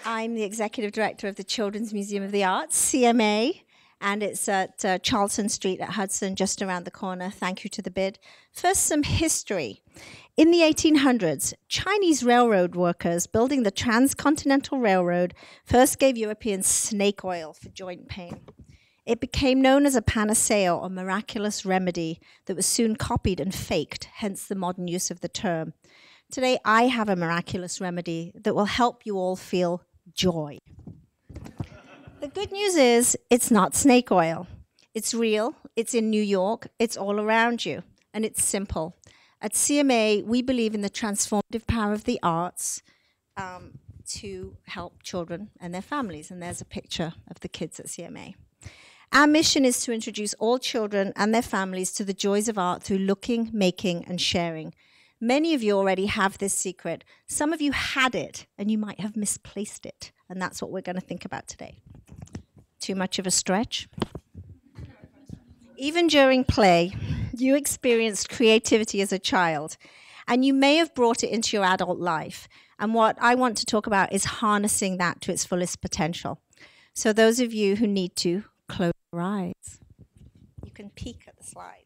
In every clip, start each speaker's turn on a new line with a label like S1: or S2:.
S1: I'm the Executive Director of the Children's Museum of the Arts, CMA, and it's at Charlton Street at Hudson, just around the corner. Thank you to the bid. First, some history. In the 1800s, Chinese railroad workers building the Transcontinental Railroad first gave Europeans snake oil for joint pain. It became known as a panacea or miraculous remedy that was soon copied and faked, hence the modern use of the term. Today, I have a miraculous remedy that will help you all feel joy. The good news is it's not snake oil. It's real, it's in New York, it's all around you, and it's simple. At CMA, we believe in the transformative power of the arts to help children and their families, and there's a picture of the kids at CMA. Our mission is to introduce all children and their families to the joys of art through looking, making, and sharing. Many of you already have this secret. Some of you had it, and you might have misplaced it, and that's what we're going to think about today. Too much of a stretch? Even during play, you experienced creativity as a child, and you may have brought it into your adult life. And what I want to talk about is harnessing that to its fullest potential. So those of you who need to, close your eyes. You can peek at the slides.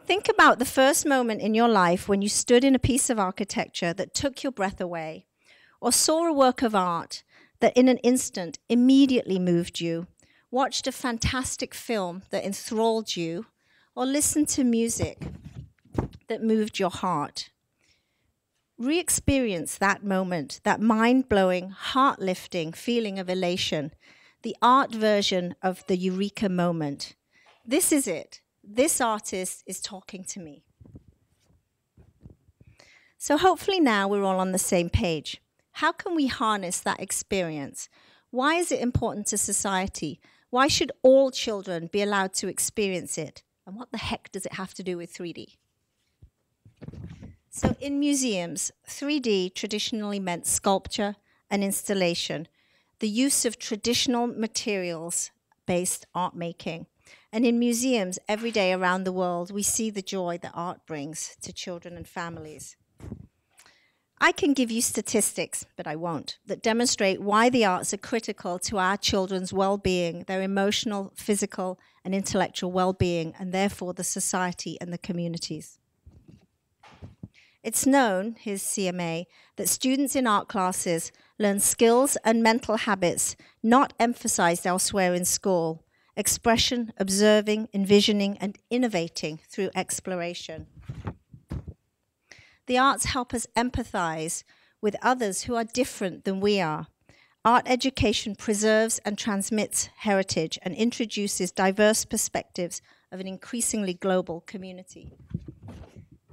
S1: Think about the first moment in your life when you stood in a piece of architecture that took your breath away, or saw a work of art that in an instant immediately moved you, watched a fantastic film that enthralled you, or listened to music that moved your heart. Re-experience that moment, that mind-blowing, heart-lifting feeling of elation, the art version of the eureka moment. This is it. This artist is talking to me. So hopefully now we're all on the same page. How can we harness that experience? Why is it important to society? Why should all children be allowed to experience it? And what the heck does it have to do with 3D? So in museums, 3D traditionally meant sculpture and installation, the use of traditional materials-based art making. And in museums every day around the world, we see the joy that art brings to children and families. I can give you statistics, but I won't, that demonstrate why the arts are critical to our children's well-being, their emotional, physical, and intellectual well-being, and therefore the society and the communities. It's known, here's CMA, that students in art classes learn skills and mental habits not emphasized elsewhere in school: expression, observing, envisioning, and innovating through exploration. The arts help us empathize with others who are different than we are. Art education preserves and transmits heritage and introduces diverse perspectives of an increasingly global community.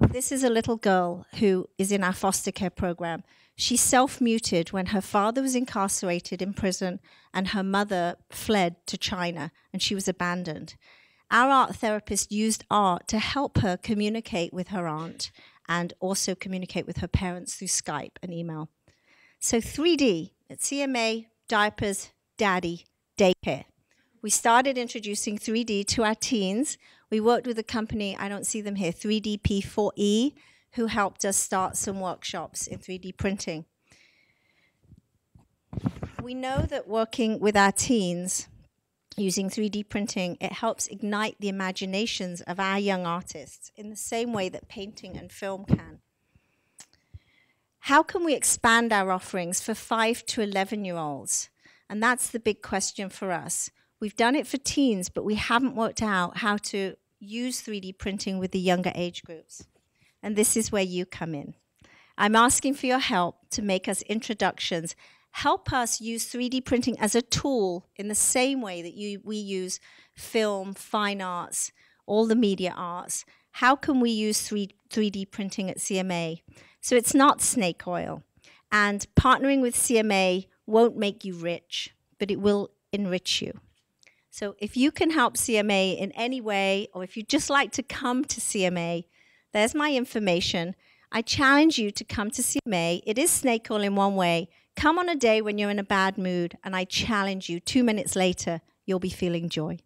S1: This is a little girl who is in our foster care program. She self-muted when her father was incarcerated in prison and her mother fled to China, and she was abandoned. Our art therapist used art to help her communicate with her aunt and also communicate with her parents through Skype and email. So 3D at CMA, diapers, daddy, daycare. We started introducing 3D to our teens. We worked with a company, I don't see them here, 3DP4E, who helped us start some workshops in 3D printing. We know that working with our teens using 3D printing, it helps ignite the imaginations of our young artists in the same way that painting and film can. How can we expand our offerings for 5 to 11-year-olds? And that's the big question for us. We've done it for teens, but we haven't worked out how to use 3D printing with the younger age groups. And this is where you come in. I'm asking for your help to make us introductions. Help us use 3D printing as a tool in the same way that we use film, fine arts, all the media arts. How can we use 3D printing at CMA? So it's not snake oil. And partnering with CMA won't make you rich, but it will enrich you. So if you can help CMA in any way, or if you'd just like to come to CMA, there's my information. I challenge you to come to CMA. It is snake oil in one way. Come on a day when you're in a bad mood, and I challenge you, 2 minutes later, you'll be feeling joy.